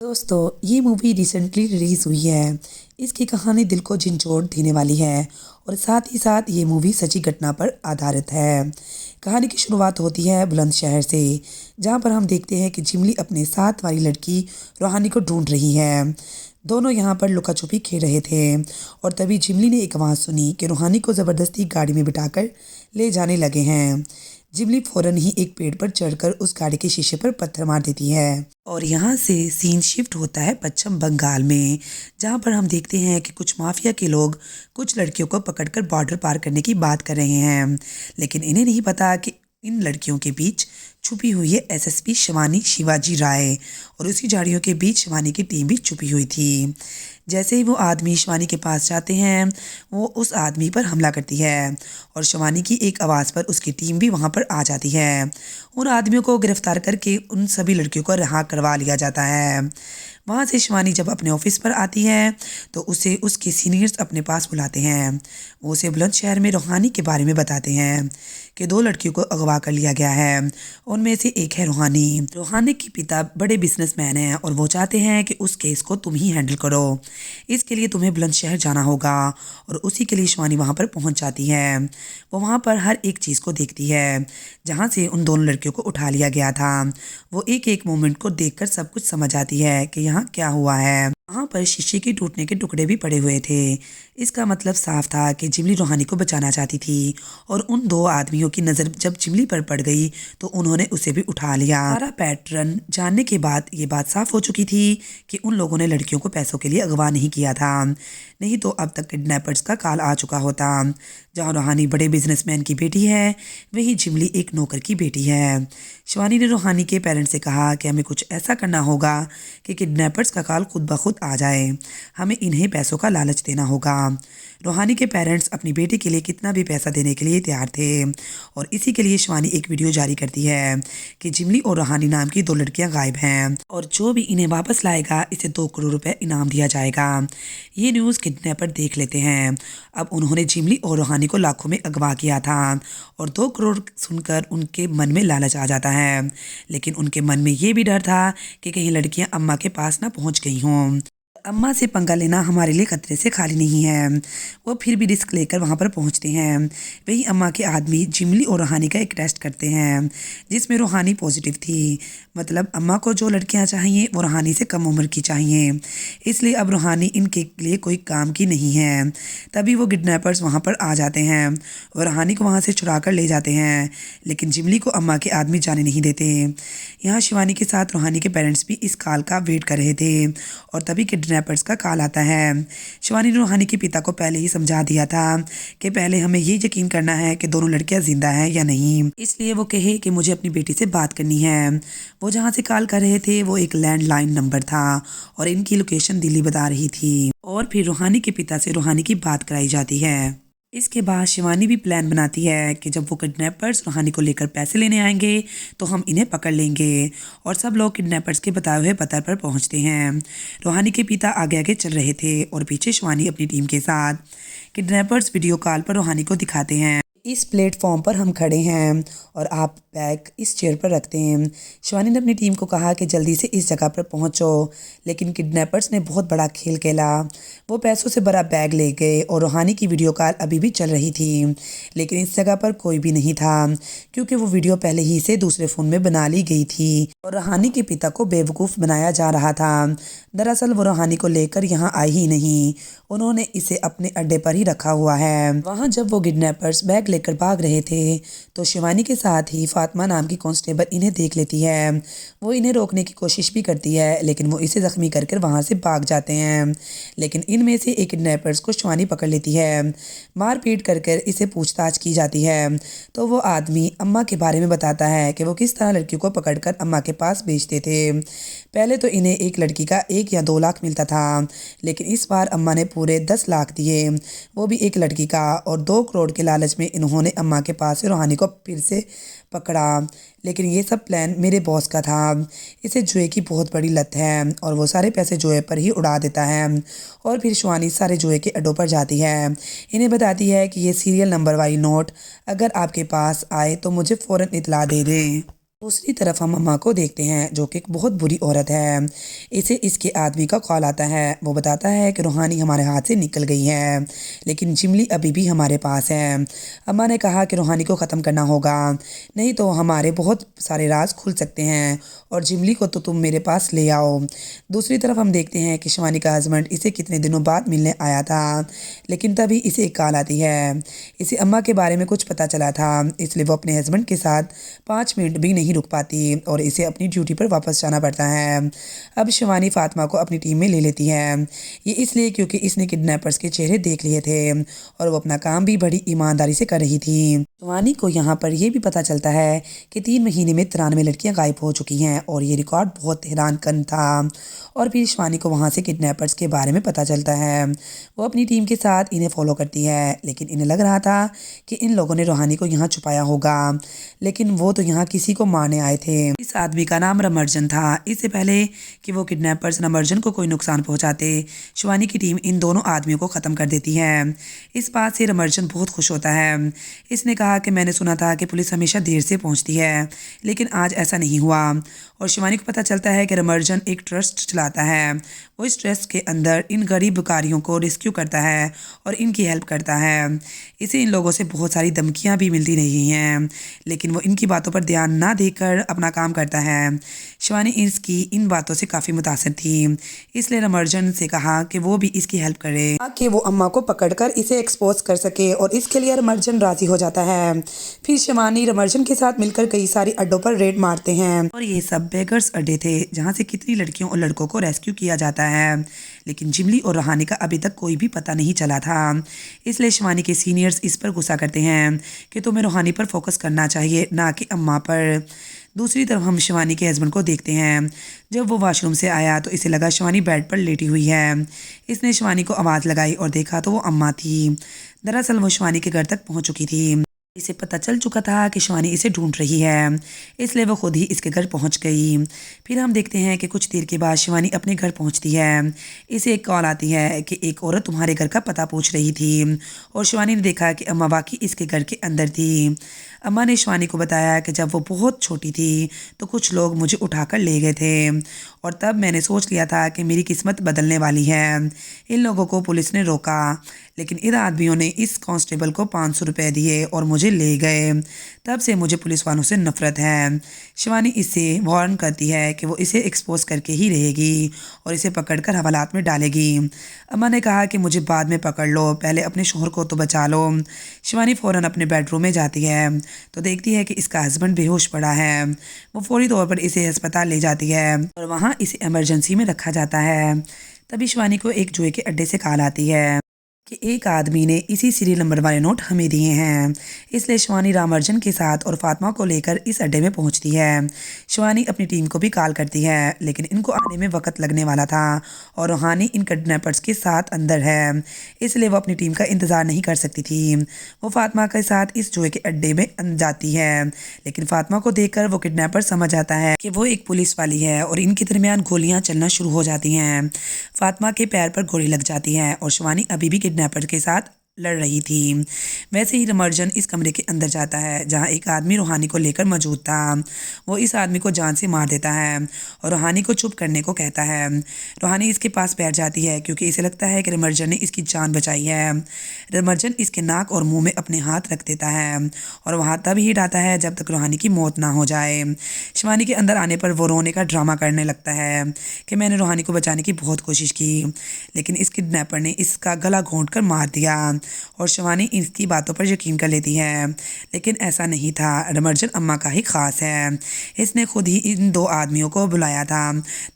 दोस्तों, ये movie recently release हुई है। इसकी कहानी दिल को झंझोड़ देने वाली है और साथ ही साथ ये मूवी सच्ची घटना पर आधारित है। कहानी की शुरुआत होती है बुलंदशहर से, जहाँ पर हम देखते हैं कि जिमली अपने साथ वाली लड़की रूहानी को ढूंढ रही है। दोनों यहाँ पर लुका छुपी खेल रहे थे और तभी जिमली ने एक आवाज़ सुनी कि रूहानी को ज़बरदस्ती गाड़ी में बिठाकर ले जाने लगे हैं। जिमली फौरन ही एक पेड़ पर चढ़कर उस गाड़ी के शीशे पर पत्थर मार देती है और यहाँ से सीन शिफ्ट होता है पश्चिम बंगाल में, जहाँ पर हम देखते हैं कि कुछ माफिया के लोग कुछ लड़कियों को पकड़कर बॉर्डर पार करने की बात कर रहे हैं, लेकिन इन्हें नहीं पता कि इन लड़कियों के बीच छुपी हुई है एसएसपी शिवानी शिवाजी राय और उसी झाड़ियों के बीच शिवानी की टीम भी छुपी हुई थी। जैसे ही वो आदमी शिवानी के पास जाते हैं, वो उस आदमी पर हमला करती है और शिवानी की एक आवाज़ पर उसकी टीम भी वहाँ पर आ जाती है। उन आदमियों को गिरफ्तार करके उन सभी लड़कियों को रिहा करवा लिया जाता है। वहाँ से शिवानी जब अपने ऑफिस पर आती है तो उसे उसके सीनियर्स अपने पास बुलाते हैं। वो उसे बुलंदशहर में रूहानी के बारे में बताते हैं कि 2 लड़कियों को अगवा कर लिया गया है। उनमें से एक है रूहानी। रूहानी के पिता बड़े बिजनेसमैन हैं और वो चाहते हैं कि उस केस को तुम ही हैंडल करो। इसके लिए तुम्हें बुलंदशहर जाना होगा और उसी के लिए शिवानी वहाँ पर पहुँच जाती है। वो वहाँ पर हर एक चीज़ को देखती है जहाँ से उन दोनों लड़कियों को उठा लिया गया था। वो एक एक मोमेंट को देखकर सब कुछ समझ आती है कि यहाँ क्या हुआ है। वहाँ पर शीशे के टूटने के टुकड़े भी पड़े हुए थे। इसका मतलब साफ था कि जिमली रूहानी को बचाना चाहती थी और उन 2 आदमियों की नज़र जब जिमली पर पड़ गई तो उन्होंने उसे भी उठा लिया। सारा पैटर्न जानने के बाद ये बात साफ हो चुकी थी कि उन लोगों ने लड़कियों को पैसों के लिए अगवा नहीं किया था, नहीं तो अब तक किडनैपर्स का काल आ चुका होता। जहाँ रूहानी बड़े बिजनेसमैन की बेटी है, वहीं जिमली एक नौकर की बेटी है। शिवानी ने रूहानी के पेरेंट्स से कहा कि हमें कुछ ऐसा करना होगा कि किडनैपर्स का काल खुद ब खुद आ जाए, हमें इन्हें पैसों का लालच देना होगा। रूहानी के पेरेंट्स अपनी बेटी के लिए कितना भी पैसा देने के लिए तैयार थे और इसी के लिए शिवानी एक वीडियो जारी करती है कि जिमली और रूहानी नाम की 2 लड़कियां गायब हैं और जो भी इन्हें वापस लाएगा इसे 2 करोड़ रुपए इनाम दिया जाएगा। ये न्यूज़ किडनैपर देख लेते हैं। अब उन्होंने जिमली और रूहानी को लाखों में अगवा किया था और 2 करोड़ सुनकर उनके मन में लालच आ जाता है, लेकिन उनके मन में ये भी डर था कि कहीं लड़कियां अम्मा के पास ना पहुंच गई हों। अम्मा से पंगा लेना हमारे लिए खतरे से खाली नहीं है। वो फिर भी रिस्क लेकर वहाँ पर पहुँचते हैं। वही अम्मा के आदमी जिमली और रूहानी का एक टेस्ट करते हैं जिसमें रूहानी पॉजिटिव थी। मतलब अम्मा को जो लड़कियाँ चाहिए वो रूहानी से कम उम्र की चाहिए, इसलिए अब रूहानी इनके लिए कोई काम की नहीं है। तभी वो किडनैपर्स वहाँ पर आ जाते हैं और रूहानी को वहाँ से छुड़ा कर ले जाते हैं, लेकिन जिमली को अम्मा के आदमी जाने नहीं देते। यहाँ शिवानी के साथ रूहानी के पेरेंट्स भी इस कॉल का वेट कर रहे थे और तभी किडनैपर्स का कॉल आता है। शिवानी ने रूहानी के पिता को पहले ही समझा दिया था कि पहले हमें ये यकीन करना है कि दोनों लड़कियां जिंदा हैं या नहीं, इसलिए वो कहे कि मुझे अपनी बेटी से बात करनी है। वो जहाँ से कॉल कर रहे थे वो एक लैंडलाइन नंबर था और इनकी लोकेशन दिल्ली बता रही थी और फिर रूहानी के पिता से रूहानी की बात कराई जाती है। इसके बाद शिवानी भी प्लान बनाती है कि जब वो किडनैपर्स रूहानी को लेकर पैसे लेने आएंगे तो हम इन्हें पकड़ लेंगे और सब लोग किडनैपर्स के बताए हुए पते पर पहुंचते हैं। रूहानी के पिता आगे आगे चल रहे थे और पीछे शिवानी अपनी टीम के साथ। किडनैपर्स वीडियो कॉल पर रूहानी को दिखाते हैं, इस प्लेटफॉर्म पर हम खड़े हैं और आप बैग इस चेयर पर रखते हैं। शिवानी ने अपनी टीम को कहा कि जल्दी से इस जगह पर पहुंचो, लेकिन किडनैपर्स ने बहुत बड़ा खेल खेला। वो पैसों से भरा बैग ले गए और रूहानी की वीडियो कॉल अभी भी चल रही थी, लेकिन इस जगह पर कोई भी नहीं था क्योंकि वो वीडियो पहले ही से दूसरे फ़ोन में बना ली गई थी और रूहानी के पिता को बेवकूफ़ बनाया जा रहा था। दरअसल वो रूहानी को लेकर यहाँ आई ही नहीं, उन्होंने इसे अपने अड्डे पर ही रखा हुआ है। वहाँ जब वो किडनैपर्स बैग लेकर भाग रहे थे तो शिवानी के साथ ही फातिमा नाम की कांस्टेबल इन्हें देख लेती है। वो इन्हें रोकने की कोशिश भी करती है, लेकिन वो इसे जख्मी कर कर वहाँ से भाग जाते हैं। लेकिन इनमें से एक किडनैपर्स को शिवानी पकड़ लेती है। मारपीट कर कर इसे पूछताछ की जाती है तो वो आदमी अम्मा के बारे में बताता है कि वो किस तरह लड़कियों को पकड़कर अम्मा के पास भेजते थे। पहले तो इन्हें एक लड़की का 1 या 2 लाख मिलता था, लेकिन इस बार अम्मा ने पूरे 10 लाख दिए, वो भी एक लड़की का, और 2 करोड़ के लालच में इन्होंने अम्मा के पास से रूहानी को फिर से पकड़ा। लेकिन ये सब प्लान मेरे बॉस का था। इसे जुए की बहुत बड़ी लत है और वो सारे पैसे जुए पर ही उड़ा देता है और फिर शिवानी सारे जुए के अड्डों पर जाती है। इन्हें बताती है कि ये सीरियल नंबर वाली नोट अगर आपके पास आए तो मुझे फ़ौरन इतला दे दें। दूसरी तरफ हम अम्मा को देखते हैं जो कि एक बहुत बुरी औरत है। इसे इसके आदमी का कॉल आता है। वो बताता है कि रूहानी हमारे हाथ से निकल गई है, लेकिन जिमली अभी भी हमारे पास है। अम्मा ने कहा कि रूहानी को ख़त्म करना होगा, नहीं तो हमारे बहुत सारे राज खुल सकते हैं और जिमली को तो तुम मेरे पास ले आओ। दूसरी तरफ हम देखते हैं कि शिवानी का हस्बैंड इसे कितने दिनों बाद मिलने आया था, लेकिन तभी इसे एक कॉल आती है। इसे अम्मा के बारे में कुछ पता चला था, इसलिए वो अपने हस्बैंड के साथ 5 मिनट भी नहीं रुक पाती और इसे अपनी ड्यूटी पर वापस जाना पड़ता है। अब शिवानी फातिमा को अपनी टीम में ले लेती है। ये इसलिए क्योंकि इसने किडनैपर्स के चेहरे देख लिए थे और वो अपना काम भी बड़ी ईमानदारी से कर रही थी। शिवानी को यहाँ पर यह भी पता चलता है कि 3 महीने में 93 लड़कियां गायब हो चुकी हैं और ये रिकॉर्ड बहुत हैरानकन था। और फिर शिवानी को वहाँ से किडनैपर्स के बारे में पता चलता है। वो अपनी टीम के साथ इन्हें फॉलो करती है, लेकिन इन्हें लग रहा था कि इन लोगों ने रूहानी को यहाँ छुपाया होगा, लेकिन वो तो यहाँ किसी को मारने आए थे। इस आदमी का नाम रमर्जन था। इससे पहले कि वो किडनैपर्स रमर्जन को कोई नुकसान पहुँचाते, शिवानी की टीम इन दोनों आदमियों को ख़त्म कर देती है। इस बात से रमर्जन बहुत खुश होता है। इसने कहा कि मैंने सुना था कि पुलिस हमेशा देर से पहुँचती है, लेकिन आज ऐसा नहीं हुआ। और शिवानी को पता चलता है कि रमर्जन एक ट्रस्ट चलाता है। वो इस ट्रस्ट के अंदर इन गरीब भिखारियों को रेस्क्यू करता है और इनकी हेल्प करता है। इसे इन लोगों से बहुत सारी धमकियां भी मिलती रही हैं, लेकिन वो इनकी बातों पर ध्यान ना देकर अपना काम करता है। शिवानी इसकी इन बातों से काफ़ी मुतासर थी, इसलिए रमर्जन से कहा कि वो भी इसकी हेल्प करे ताकि वो अम्मा को पकड़कर इसे एक्सपोज कर सके, और इसके लिए रमर्जन राज़ी हो जाता है। फिर शिवानी रमर्जन के साथ मिलकर कई सारी अड्डों पर रेड मारते हैं, और ये सब बेगर्स अड्डे थे जहाँ से कितनी लड़कियों और लड़कों को रेस्क्यू किया जाता है, लेकिन जिमली और रूहानी का अभी तक कोई भी पता नहीं चला था। इसलिए शिवानी के सीनियर्स इस पर गुस्सा करते हैं कि तुम्हें रूहानी पर फोकस करना चाहिए, ना कि अम्मा पर। दूसरी तरफ हम शिवानी के हस्बैंड को देखते हैं। जब वो वॉशरूम से आया तो इसे लगा शिवानी बेड पर लेटी हुई है। इसने शिवानी को आवाज़ लगाई और देखा तो वो अम्मा थी। दरअसल वो शिवानी के घर तक पहुंच चुकी थी। इसे पता चल चुका था कि शिवानी इसे ढूंढ रही है, इसलिए वो खुद ही इसके घर पहुंच गई। फिर हम देखते हैं कि कुछ देर के बाद शिवानी अपने घर पहुंचती है। इसे एक कॉल आती है कि एक औरत तुम्हारे घर का पता पूछ रही थी, और शिवानी ने देखा कि अम्मा वाकई इसके घर के अंदर थी। अम्मा ने शिवानी को बताया कि जब वो बहुत छोटी थी तो कुछ लोग मुझे उठाकर ले गए थे, और तब मैंने सोच लिया था कि मेरी किस्मत बदलने वाली है। इन लोगों को पुलिस ने रोका, लेकिन इन आदमियों ने इस कांस्टेबल को 500 रुपये दिए और मुझे ले गए। तब से मुझे पुलिस वालों से नफरत है। शिवानी इससे वार्न करती है कि वो इसे एक्सपोज करके ही रहेगी और इसे पकड़कर हवालात में डालेगी। अम्मा ने कहा कि मुझे बाद में पकड़ लो, पहले अपने शोहर को तो बचा लो। शिवानी फ़ौरन अपने बेडरूम में जाती है तो देखती है कि इसका हस्बैंड बेहोश पड़ा है। वो फौरी तौर पर इसे अस्पताल ले जाती है और वहाँ इसे इमरजेंसी में रखा जाता है। तभी शिवानी को एक जुए के अड्डे से कॉल आती है कि एक आदमी ने इसी सीरियल नंबर वाले नोट हमें दिए हैं। इसलिए शिवानी रामर्जन के साथ और फातिमा को लेकर इस अड्डे में पहुंचती है। शिवानी अपनी टीम को भी कॉल करती है, लेकिन इनको आने में वक्त लगने वाला था और रूहानी इन किडनैपर्स के साथ अंदर है, इसलिए वो अपनी टीम का इंतज़ार नहीं कर सकती थी। वो फातिमा के साथ इस जुए के अड्डे में जाती है, लेकिन फातिमा को देखकर वो किडनैपर समझ आता है कि वो एक पुलिस वाली है और इनके दरमियान गोलियाँ चलना शुरू हो जाती हैं। फातिमा के पैर पर गोली लग जाती है और शिवानी अभी भी किडनैपर के साथ लड़ रही थी। वैसे ही रमर्जन इस कमरे के अंदर जाता है जहां एक आदमी रूहानी को लेकर मौजूद था। वो इस आदमी को जान से मार देता है और रूहानी को चुप करने को कहता है। रूहानी इसके पास बैठ जाती है क्योंकि इसे लगता है कि रमर्जन ने इसकी जान बचाई है। रमर्जन इसके नाक और मुंह में अपने हाथ रख देता है और वहाँ तब ही हटाता है जब तक रूहानी की मौत ना हो जाए। शिवानी के अंदर आने पर वो रोने का ड्रामा करने लगता है कि मैंने रूहानी को बचाने की बहुत कोशिश की, लेकिन इस किडनैपर ने इसका गला घोंट कर मार दिया। और शिवानी इसकी बातों पर यकीन कर लेती है, लेकिन ऐसा नहीं था। रमर्जन अम्मा का ही खास है। इसने खुद ही इन दो आदमियों को बुलाया था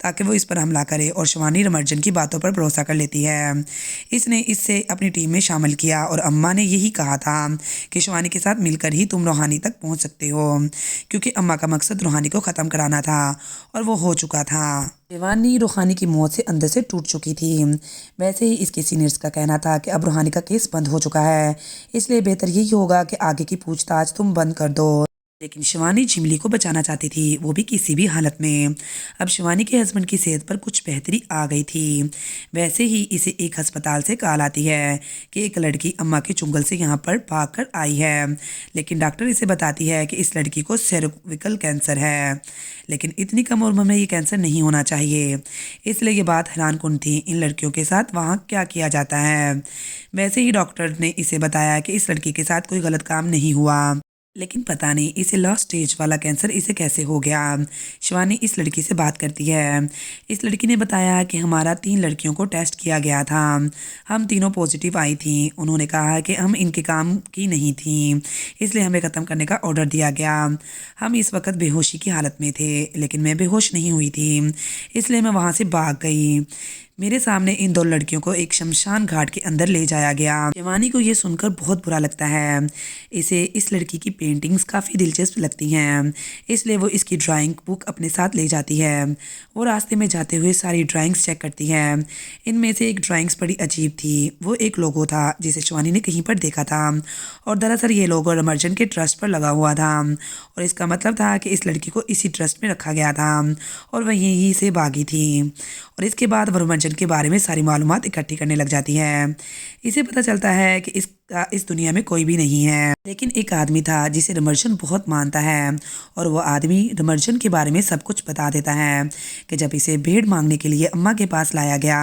ताकि वो इस पर हमला करे, और शिवानी रमर्जन की बातों पर भरोसा कर लेती है। इसने इससे अपनी टीम में शामिल किया और अम्मा ने यही कहा था कि शिवानी के साथ मिलकर ही तुम रूहानी तक पहुंच सकते हो, क्योंकि अम्मा का मकसद रूहानी को ख़त्म कराना था और वो हो चुका था। शिवानी रूहानी की मौत से अंदर से टूट चुकी थी। वैसे ही इसके सीनियर्स का कहना था कि अब रूहानी का केस बंद हो चुका है, इसलिए बेहतर यही होगा कि आगे की पूछताछ तुम बंद कर दो। लेकिन शिवानी जिमली को बचाना चाहती थी, वो भी किसी भी हालत में। अब शिवानी के हस्बैंड की सेहत पर कुछ बेहतरी आ गई थी। वैसे ही इसे एक अस्पताल से कॉल आती है कि एक लड़की अम्मा के चुंगल से यहाँ पर भाग कर आई है। लेकिन डॉक्टर इसे बताती है कि इस लड़की को सर्विकल कैंसर है, लेकिन इतनी कम उम्र में ये कैंसर नहीं होना चाहिए। इसलिए ये बात हैरानकुन थी, इन लड़कियों के साथ वहाँ क्या किया जाता है। वैसे ही डॉक्टर ने इसे बताया कि इस लड़की के साथ कोई गलत काम नहीं हुआ, लेकिन पता नहीं इसे लास्ट स्टेज वाला कैंसर इसे कैसे हो गया। शिवानी इस लड़की से बात करती है। इस लड़की ने बताया कि हमारा 3 लड़कियों को टेस्ट किया गया था, हम तीनों पॉजिटिव आई थी। उन्होंने कहा कि हम इनके काम की नहीं थी, इसलिए हमें ख़त्म करने का ऑर्डर दिया गया। हम इस वक्त बेहोशी की हालत में थे, लेकिन मैं बेहोश नहीं हुई थी, इसलिए मैं वहाँ से भाग गई। मेरे सामने इन 2 लड़कियों को एक शमशान घाट के अंदर ले जाया गया। शिवानी को ये सुनकर बहुत बुरा लगता है। इसे इस लड़की की पेंटिंग्स काफ़ी दिलचस्प लगती हैं, इसलिए वो इसकी ड्राइंग बुक अपने साथ ले जाती है। वो रास्ते में जाते हुए सारी ड्राइंग्स चेक करती है। इनमें से एक ड्राइंग्स बड़ी अजीब थी। वो एक लोगो था जिसे शिवानी ने कहीं पर देखा था, और दरअसल ये लोगो रमर्जन के ट्रस्ट पर लगा हुआ था, और इसका मतलब था कि इस लड़की को इसी ट्रस्ट में रखा गया था और वह यहीं से भागी थी। और इसके बाद वो रमर्जन के बारे में सारी मालूमात इकट्ठी करने लग जाती है। इसे पता चलता है कि इस दुनिया में कोई भी नहीं है, लेकिन एक आदमी था जिसे रमर्जन बहुत मानता है, और वो आदमी रमर्जन के बारे में सब कुछ बता देता है कि जब इसे भेंट मांगने के लिए अम्मा के पास लाया गया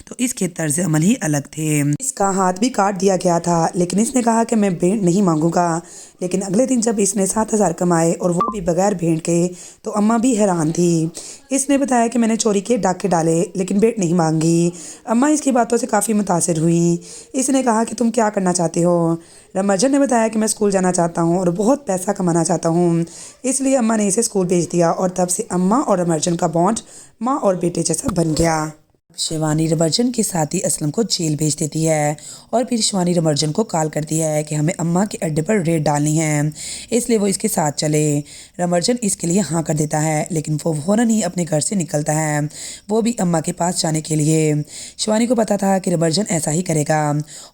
तो इसके तर्ज अमल ही अलग थे। इसका हाथ भी काट दिया गया था, लेकिन इसने कहा कि मैं भेंट नहीं मांगूंगा। लेकिन अगले दिन जब इसने 7,000 कमाए और वो भी बगैर भेंट के, तो अम्मा भी हैरान थी। इसने बताया कि मैंने चोरी के डाके डाले लेकिन भेंट नहीं मांगी। अम्मा इसकी बातों से काफ़ी मुतासिर हुई। इसने कहा कि तुम क्या करना चाहते हो। रमर्जन ने बताया कि मैं स्कूल जाना चाहता हूँ और बहुत पैसा कमाना चाहता हूँ, इसलिए अम्मा ने इसे स्कूल भेज दिया, और तब से अम्मा और रमर्जन का बॉन्ड माँ और बेटे जैसा बन गया। शिवानी रमर्जन के साथ ही असलम को जेल भेज देती है, और फिर शिवानी रमर्जन को कॉल करती है कि हमें अम्मा के अड्डे पर रेड डालनी है, इसलिए वो इसके साथ चले। रमर्जन इसके लिए हाँ कर देता है, लेकिन वो फ़ौरन ही अपने घर से निकलता है, वो भी अम्मा के पास जाने के लिए। शिवानी को पता था कि रमर्जन ऐसा ही करेगा,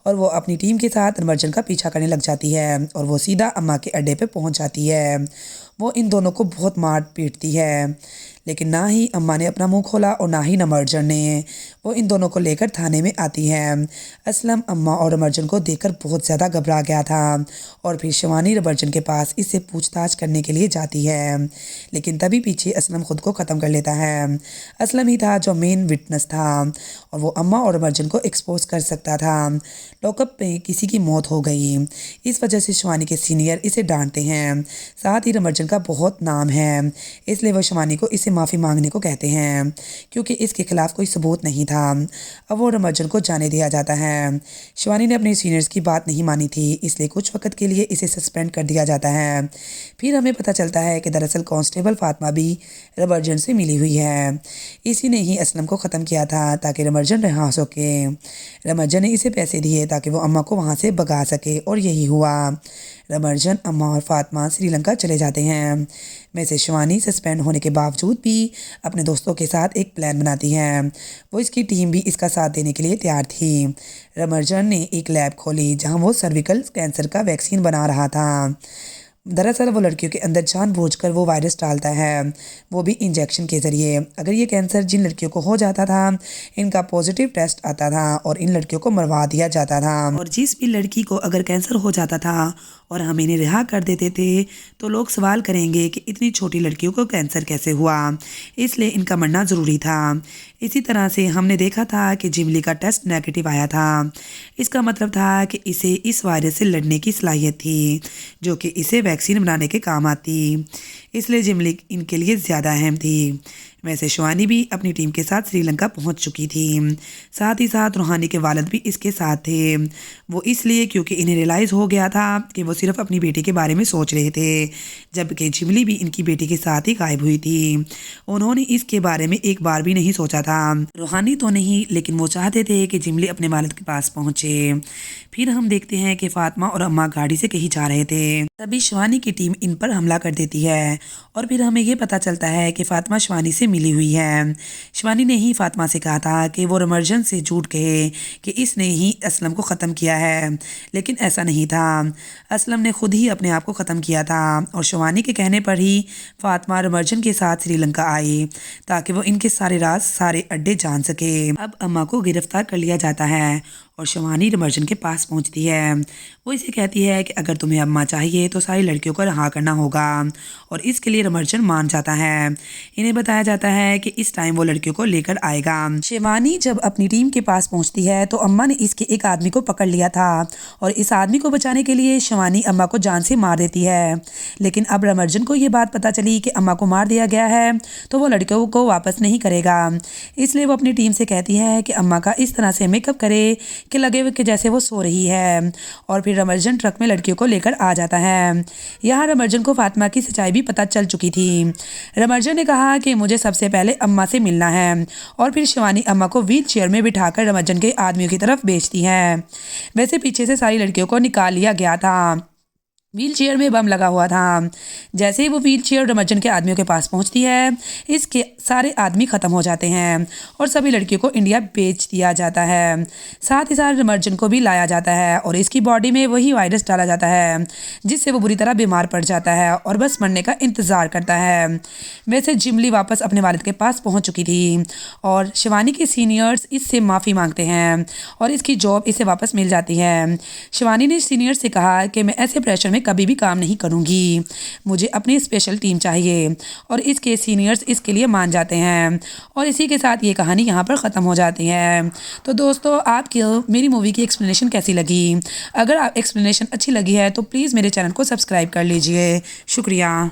और वो अपनी टीम के साथ रमर्जन का पीछा करने लग जाती है, और वो सीधा अम्मा के अड्डे पर पहुँच जाती है। वो इन दोनों को बहुत मार पीटती है, लेकिन ना ही अम्मा ने अपना मुंह खोला और ना ही रमर्जन ने। वो इन दोनों को लेकर थाने में आती है। असलम अम्मा और रमर्जन को देखकर बहुत ज़्यादा घबरा गया था, और फिर शिवानी रमर्जन के पास इससे पूछताछ करने के लिए जाती है, लेकिन तभी पीछे असलम खुद को ख़त्म कर लेता है। असलम ही था जो मेन विटनेस था, और वो अम्मा और रमर्जन को एक्सपोज कर सकता था। लॉकअप में किसी की मौत हो गई, इस वजह से शिवानी के सीनियर इसे डांटते हैं। साथ ही रमर्जन का बहुत नाम है, इसलिए वो शिवानी को इसे माफ़ी मांगने को कहते हैं, क्योंकि इसके खिलाफ कोई सबूत नहीं था। अब वो रमर्जन को जाने दिया जाता है। शिवानी ने अपने सीनियर्स की बात नहीं मानी थी, इसलिए कुछ वक्त के लिए इसे सस्पेंड कर दिया जाता है। फिर हमें पता चलता है कि दरअसल कांस्टेबल फातिमा भी रमर्जन से मिली हुई है। इसी ने ही असलम को ख़त्म किया था ताकि रमर्जन रिहा हो सके। रमर्जन ने इसे पैसे दिए ताकि वो अम्मा को वहाँ से भगा सके, और यही हुआ। रमर्जन, अम्मा और फातिमा श्रीलंका चले जाते हैं। वैसे शिवानी सस्पेंड होने के बावजूद भी अपने दोस्तों के साथ एक प्लान बनाती है। वो इसकी टीम भी इसका साथ देने के लिए तैयार थी। रमर्जन ने एक लैब खोली जहां वो सर्विकल कैंसर का वैक्सीन बना रहा था। दरअसल वो लड़कियों के अंदर जानबूझकर वो वायरस डालता है, वो भी इंजेक्शन के ज़रिए। अगर ये कैंसर जिन लड़कियों को हो जाता था, इनका पॉजिटिव टेस्ट आता था और इन लड़कियों को मरवा दिया जाता था। और जिस भी लड़की को अगर कैंसर हो जाता था और हम इन्हें रिहा कर देते थे, तो लोग सवाल करेंगे कि इतनी छोटी लड़कियों को कैंसर कैसे हुआ, इसलिए इनका मरना ज़रूरी था। इसी तरह से हमने देखा था कि जिमली का टेस्ट नेगेटिव आया था। इसका मतलब था कि इसे इस वायरस से लड़ने की सलाहियत थी, जो कि इसे वैक्सीन बनाने के काम आती, इसलिए जिमली इनके लिए ज़्यादा अहम थी। वैसे शिवानी भी अपनी टीम के साथ श्रीलंका पहुंच चुकी थी। साथ ही साथ रूहानी के वालिद भी इसके साथ थे। वो इसलिए क्योंकि इन्हें रियलाइज़ हो गया था कि वो सिर्फ अपनी बेटी के बारे में सोच रहे थे, जबकि जिमली भी इनकी बेटी के साथ ही गायब हुई थी। उन्होंने इसके बारे में एक बार भी नहीं सोचा था। रूहानी तो नहीं, लेकिन वो चाहते थे कि जिमली अपने वालिद के पास पहुँचे। फिर हम देखते हैं कि फातिमा और अम्मा गाड़ी से कहीं जा रहे थे, तभी शिवानी की टीम इन पर हमला कर देती है। और फिर हमें ये पता चलता है कि फ़ातिमा शिवानी से मिली हुई है। शिवानी ने ही फ़ातिमा से कहा था कि वो रमर्जन से झूठ कहे कि इसने ही असलम को ख़त्म किया है, लेकिन ऐसा नहीं था। असलम ने खुद ही अपने आप को ख़त्म किया था और शिवानी के कहने पर ही फ़ातिमा रमर्जन के साथ श्रीलंका आई ताकि वो इनके सारे राज, सारे अड्डे जान सके। अब अम्मा को गिरफ्तार कर लिया जाता है और शिवानी रमर्जन के पास पहुंचती है। वो इसे कहती है कि अगर तुम्हें अम्मा चाहिए तो सारी लड़कियों को रहा करना होगा और इसके लिए रमर्जन मान जाता है। इन्हें बताया जाता है कि इस टाइम वो लड़कियों को लेकर आएगा। शिवानी जब अपनी टीम के पास पहुंचती है तो अम्मा ने इसके एक आदमी को पकड़ लिया था और इस आदमी को बचाने के लिए शिवानी अम्मा को जान से मार देती है। लेकिन अब रमर्जन को ये बात पता चली कि अम्मा को मार दिया गया है तो वो लड़कियों को वापस नहीं करेगा, इसलिए वो अपनी टीम से कहती है कि अम्मा का इस तरह से मेकअप करे कि लगे हुए कि जैसे वो सो रही है। और फिर रमर्जन ट्रक में लड़कियों को लेकर आ जाता है। यहाँ रमर्जन को फ़ातिमा की सच्चाई भी पता चल चुकी थी। रमर्जन ने कहा कि मुझे सबसे पहले अम्मा से मिलना है और फिर शिवानी अम्मा को व्हील चेयर में बिठाकर रमर्जन के आदमियों की तरफ भेजती है। वैसे पीछे से सारी लड़कियों को निकाल लिया गया था। व्हील चेयर में बम लगा हुआ था। जैसे ही वो व्हील चेयर रमर्जन के आदमियों के पास पहुंचती है, इसके सारे आदमी ख़त्म हो जाते हैं और सभी लड़कियों को इंडिया बेच दिया जाता है। साथ ही साथ रमर्जन को भी लाया जाता है और इसकी बॉडी में वही वायरस डाला जाता है जिससे वो बुरी तरह बीमार पड़ जाता है और बस मरने का इंतज़ार करता है। वैसे जिमली वापस अपने वालिद के पास पहुँच चुकी थी और शिवानी के सीनियर्स इससे माफ़ी मांगते हैं और इसकी जॉब इसे वापस मिल जाती है। शिवानी ने सीनियर से कहा कि मैं ऐसे प्रेशर में कभी भी काम नहीं करूंगी, मुझे अपनी स्पेशल टीम चाहिए और इसके सीनियर्स इसके लिए मान जाते हैं और इसी के साथ ये कहानी यहाँ पर ख़त्म हो जाती है। तो दोस्तों, आपको मेरी मूवी की एक्सप्लेनेशन कैसी लगी? अगर आप एक्सप्लेनेशन अच्छी लगी है तो प्लीज़ मेरे चैनल को सब्सक्राइब कर लीजिए। शुक्रिया।